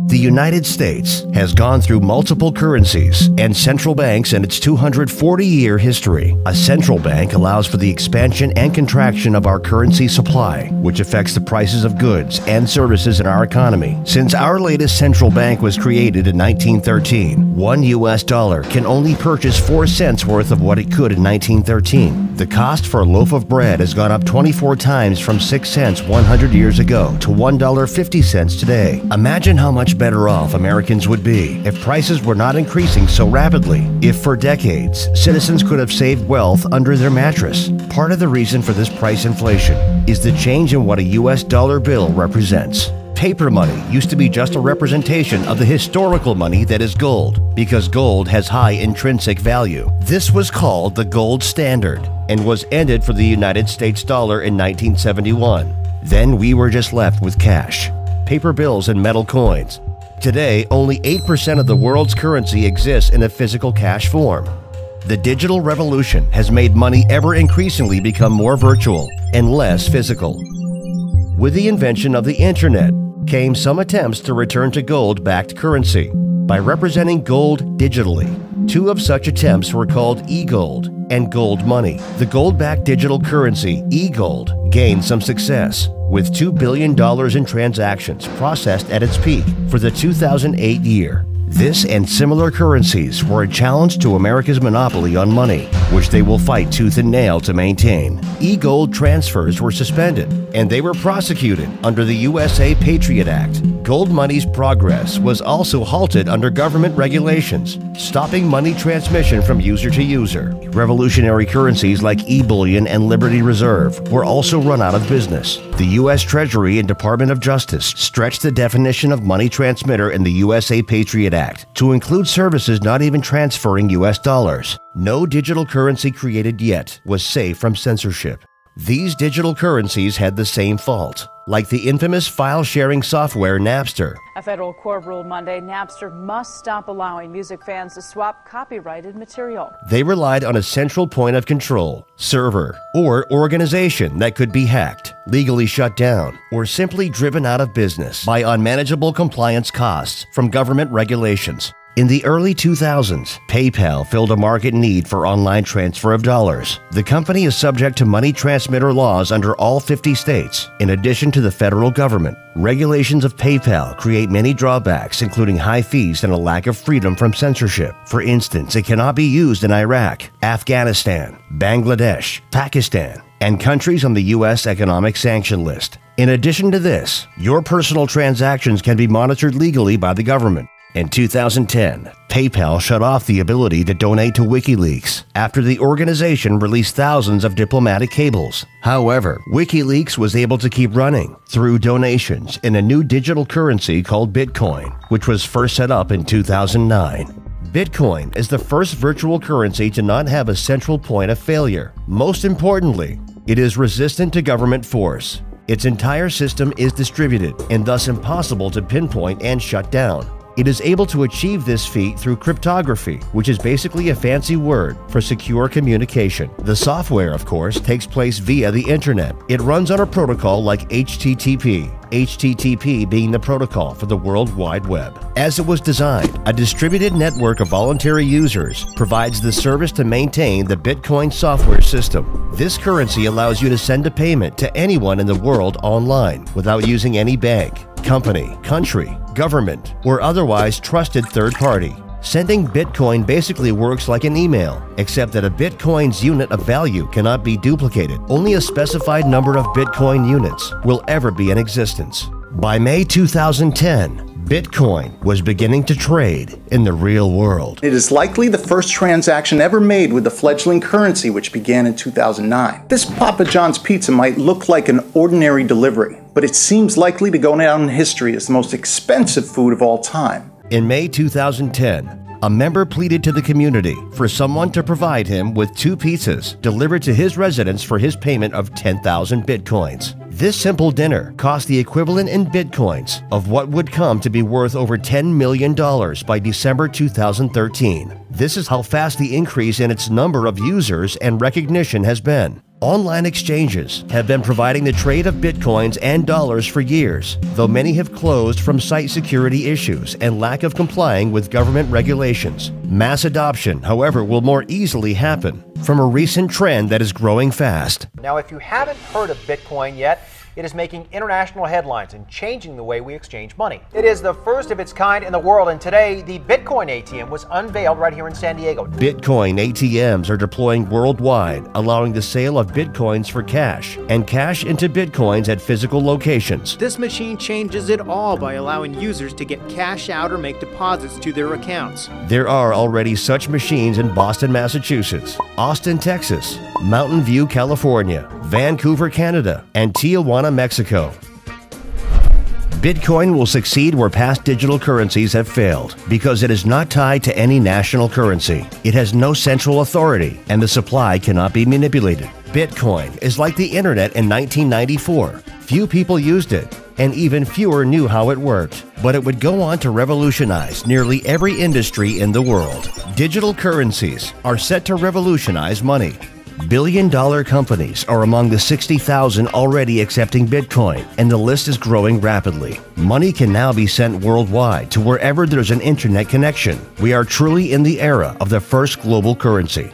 The United States has gone through multiple currencies and central banks in its 240-year history. A central bank allows for the expansion and contraction of our currency supply, which affects the prices of goods and services in our economy. Since our latest central bank was created in 1913, one US dollar can only purchase 4 cents worth of what it could in 1913. The cost for a loaf of bread has gone up 24 times from 6 cents 100 years ago to $1.50 today. Imagine how much better off Americans would be if prices were not increasing so rapidly. If for decades, citizens could have saved wealth under their mattress. Part of the reason for this price inflation is the change in what a US dollar bill represents. Paper money used to be just a representation of the historical money that is gold, because gold has high intrinsic value. This was called the gold standard and was ended for the United States dollar in 1971. Then we were just left with cash, paper bills and metal coins. Today, only 8% of the world's currency exists in a physical cash form. The digital revolution has made money ever increasingly become more virtual and less physical. With the invention of the internet came some attempts to return to gold-backed currency by representing gold digitally. 2 of such attempts were called e-gold and gold money. The gold-backed digital currency, e-gold, gained some success, with $2 billion in transactions processed at its peak for the 2008 year. This and similar currencies were a challenge to America's monopoly on money, which they will fight tooth and nail to maintain. E-gold transfers were suspended, and they were prosecuted under the USA Patriot Act. Gold money's progress was also halted under government regulations, stopping money transmission from user to user. Revolutionary currencies like e-bullion and Liberty Reserve were also run out of business. The U.S. Treasury and Department of Justice stretched the definition of money transmitter in the USA Patriot Act to include services not even transferring U.S. dollars. No digital currency created yet was safe from censorship. These digital currencies had the same fault, like the infamous file-sharing software Napster. A federal court ruled Monday Napster must stop allowing music fans to swap copyrighted material. They relied on a central point of control, server, or organization that could be hacked, legally shut down, or simply driven out of business by unmanageable compliance costs from government regulations. In the early 2000s, PayPal filled a market need for online transfer of dollars. The company is subject to money transmitter laws under all 50 states, in addition to the federal government. Regulations of PayPal create many drawbacks, including high fees and a lack of freedom from censorship. For instance, it cannot be used in Iraq, Afghanistan, Bangladesh, Pakistan, and countries on the U.S. economic sanction list. In addition to this, your personal transactions can be monitored legally by the government. In 2010, PayPal shut off the ability to donate to WikiLeaks after the organization released thousands of diplomatic cables. However, WikiLeaks was able to keep running through donations in a new digital currency called Bitcoin, which was first set up in 2009. Bitcoin is the first virtual currency to not have a central point of failure. Most importantly, it is resistant to government force. Its entire system is distributed and thus impossible to pinpoint and shut down. It is able to achieve this feat through cryptography, which is basically a fancy word for secure communication. The software, of course, takes place via the internet. It runs on a protocol like HTTP being the protocol for the World Wide Web. As it was designed, a distributed network of voluntary users provides the service to maintain the Bitcoin software system. This currency allows you to send a payment to anyone in the world online without using any bank, company, country, government, or otherwise trusted third party. Sending Bitcoin basically works like an email, except that a Bitcoin's unit of value cannot be duplicated. Only a specified number of Bitcoin units will ever be in existence. By May 2010, Bitcoin was beginning to trade in the real world. It is likely the first transaction ever made with the fledgling currency, which began in 2009. This Papa John's pizza might look like an ordinary delivery, but it seems likely to go down in history as the most expensive food of all time. In May 2010, a member pleaded to the community for someone to provide him with 2 pizzas delivered to his residence for his payment of 10,000 Bitcoins. This simple dinner cost the equivalent in Bitcoins of what would come to be worth over $10 million by December 2013. This is how fast the increase in its number of users and recognition has been. Online exchanges have been providing the trade of bitcoins and dollars for years, though many have closed from site security issues and lack of complying with government regulations. Mass adoption, however, will more easily happen from a recent trend that is growing fast. Now, if you haven't heard of Bitcoin yet, it is making international headlines and changing the way we exchange money. It is the first of its kind in the world, and today the Bitcoin ATM was unveiled right here in San Diego. Bitcoin ATMs are deploying worldwide, allowing the sale of bitcoins for cash and cash into bitcoins at physical locations. This machine changes it all by allowing users to get cash out or make deposits to their accounts. There are already such machines in Boston, Massachusetts, Austin, Texas, Mountain View, California, Vancouver, Canada, and Tijuana, Mexico. Bitcoin will succeed where past digital currencies have failed because it is not tied to any national currency. It has no central authority, and the supply cannot be manipulated. Bitcoin is like the internet in 1994. Few people used it, and even fewer knew how it worked. But it would go on to revolutionize nearly every industry in the world. Digital currencies are set to revolutionize money. Billion-dollar companies are among the 60,000 already accepting Bitcoin, and the list is growing rapidly. Money can now be sent worldwide to wherever there's an internet connection. We are truly in the era of the first global currency.